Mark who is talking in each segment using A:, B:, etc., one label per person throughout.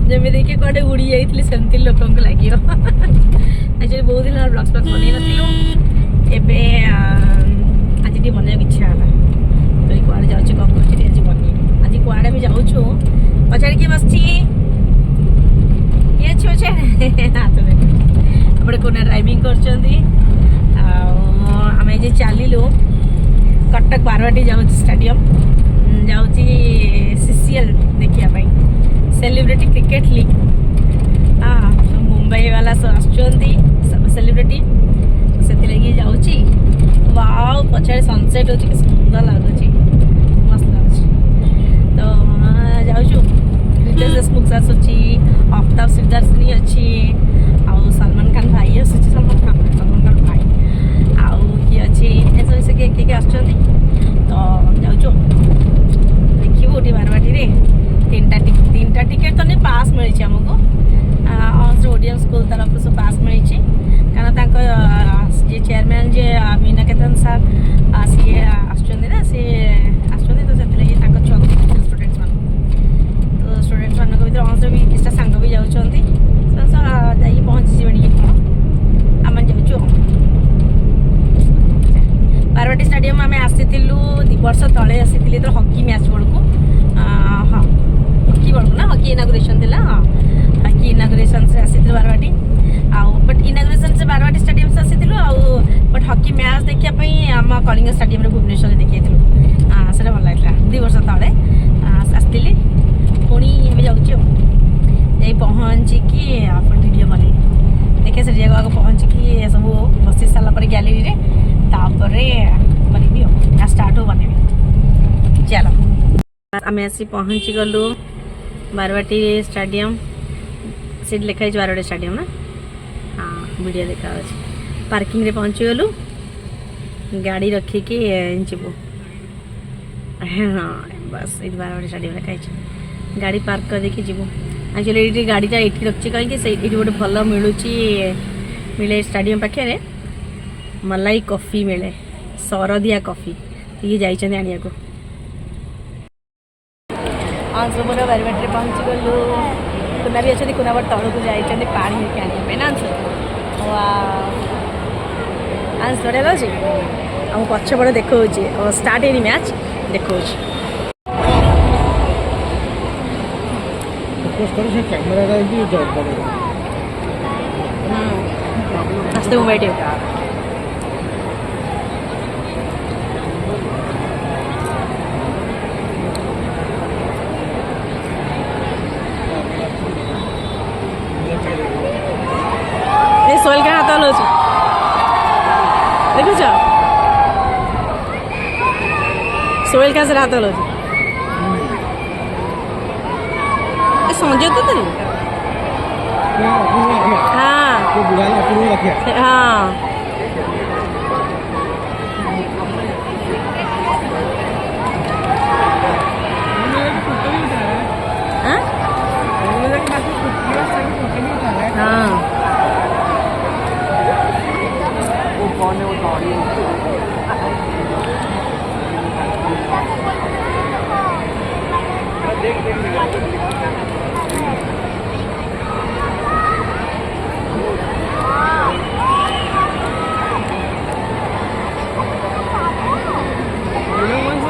A: जमी देखिए कड़े उड़ी जाइए सेमती लोक लगे एक्चुअली बहुत दिन ब्लग्स ब्लग्स बन नए आज टी बनवाक इच्छा है तो कड़े जाऊँ कम कर आज बन आज कड़े भी जाऊँ पचार किए बस ये छे हाथ में कोना ड्राइविंग आम जे चलू कटक बारवाटी जाऊँ स्टेडियम जाऊँ सीसीएल देखापी सेलिब्रिटी क्रिकेट लीग हाँ मुंबई वाला सब सेलिब्रिटी से लगी जाऊँगी वाव पछाड़े सनसेट हो सुंदर लगुच मस्त लगुच तो जाऊँ रितेश देशमुख सर अच्छी आफ्ताब सिद्धार्थनी अच्छी आउ सलमान खान भाई आस सलमान खान भाई आउ किए अच्छी सब किए तो जाऊँ देखिए टी बारवाटी तीन टा टिकेट तो नहीं पास मिली आमको ओडियन स्कूल तरफ से पास मिली कारण जे चेयरमैन जे मीना केतन सर सी आसना सी आसुँच तो से छुआ स्टूडेंट्स मान तो स्टूडेंट्स मान भर अमर भी किसी सांग भी जाऊँगी जा पहुँची जी कौन आम जाऊँ बारवाटी स्टेडियम आम आसीलु 2 वर्ष तले आसी तो हॉकी मैच बड़ू हाँ हॉकी बड़ू ना हॉकी इनागुरेशन थी हाँ हॉकी इनागुरेशन से आसी बारवाटी आउ बट इनागुरेशन से बारवाटी स्टेडियम से आसी बट हॉकी मैच देखापी आम कलिंग स्टेडियम भुवनेश्वर देखी से भल लगा 2 वर्ष तले आसती पुणी जाऊँ पहुँचिकी वीडियो बन देखे से जगह पहुँचिकी सब बसी सारापर गैलेरी बन स्टार्ट हो बन चलो आम आसी पहुँची गलु बारवाटी स्टेडियम सीट लिखाई बारवाटी स्टेडियम ना हाँ वीडियो देखा पार्किंग रे पहुँची गलु गाड़ी रखिकी जीवु हाँ बस ये बारवाटी स्टेडियम लिखाई गाड़ी पार्क कर देखी जीवु एक्चुअली ये गाड़ीटा ये रखी कहीं गोटे भल मिले स्टेडियम पाखे मलाई कॉफी मिले सरदिया कॉफी ये जाइए आनिया को हाँ सब बारवाटी पहुँची गलु कुना भी अच्छे कुना बट तौक जाइए पानी आने ना आंस बढ़िया अच्छे आम पछपटे देखा स्टार्ट है मैच देखा आस्ते मुंबई सोहेल क्या हाथ हलाऊ देखुच सोहेल क्या हाथ हलाऊ संजय तो तेरी हाँ हाँ हाँ कौन है वो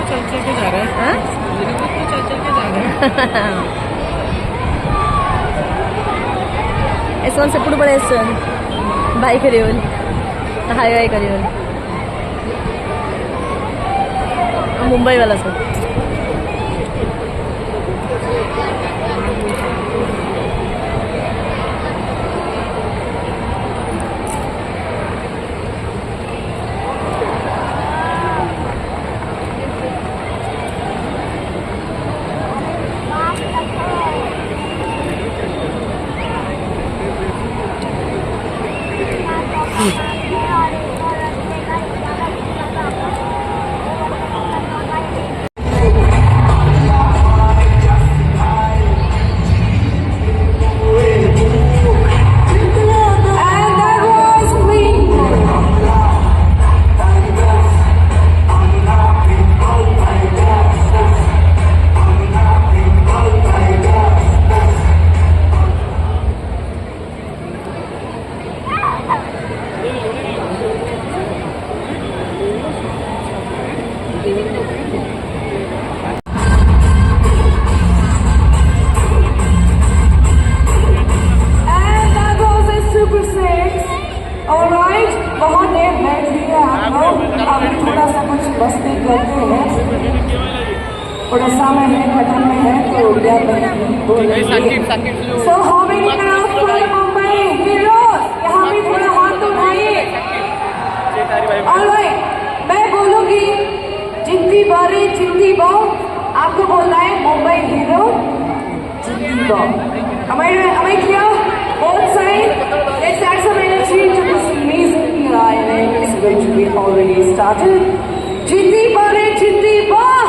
A: चल के जा रहे हैं ऐसा से पुढे बड़े बाई करी हाई वाई करी मुंबई वाला सब
B: So how many crowds for the Mumbai Heroes? यहाँ भी थोड़ा हाथ उठाइए. Alright, मैं बोलूँगी जिंदी बारे जिंदी बाओ. आपको बोलना है मुंबई हीरो जिंदी बाओ. Am I clear? Both sides. Let's add some energy to this amazing line. It's going to be already started. जिंदी बारे जिंदी बाओ.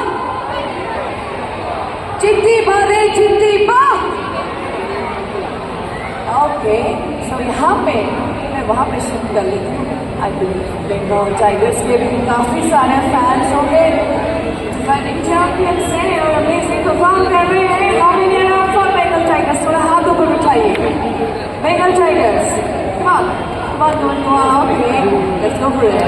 B: जिंदी बारे जिंदी बाओ. ओके, सो यहाँ पे मैं वहाँ पे शूट कर लेती हूँ. आई बिलीव बंगाल टाइगर्स के भी काफ़ी सारे फैंस होंगे. डिफेंडिंग चैंपियन से और अमेजिंग परफॉर्म कर रहे हैं. How many are for Bengal tigers? थोड़ा हाथ ऊपर उठाइए. Bengal tigers, come on, okay, let's go for it.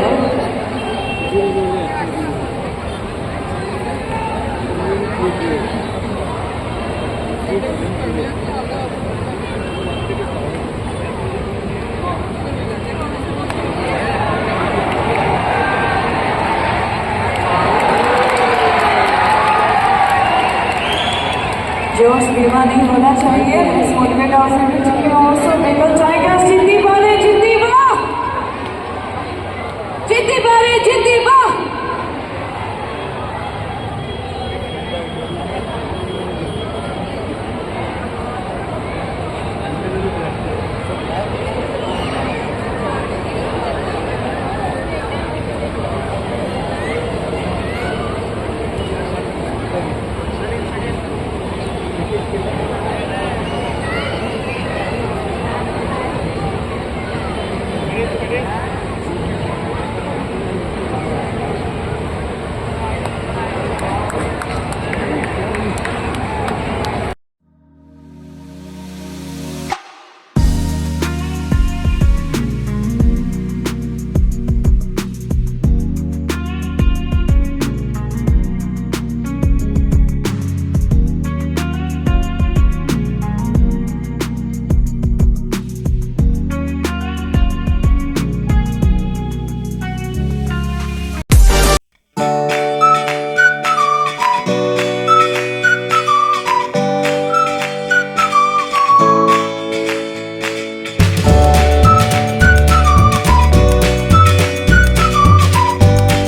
B: जोश बीमा नहीं होना चाहिए. इस मोटिवेट ऑल्सो बंगाल टाइगर्स जिंदी बारे जिंदी बाओ. जिंदी बारे जिंदी बाओ.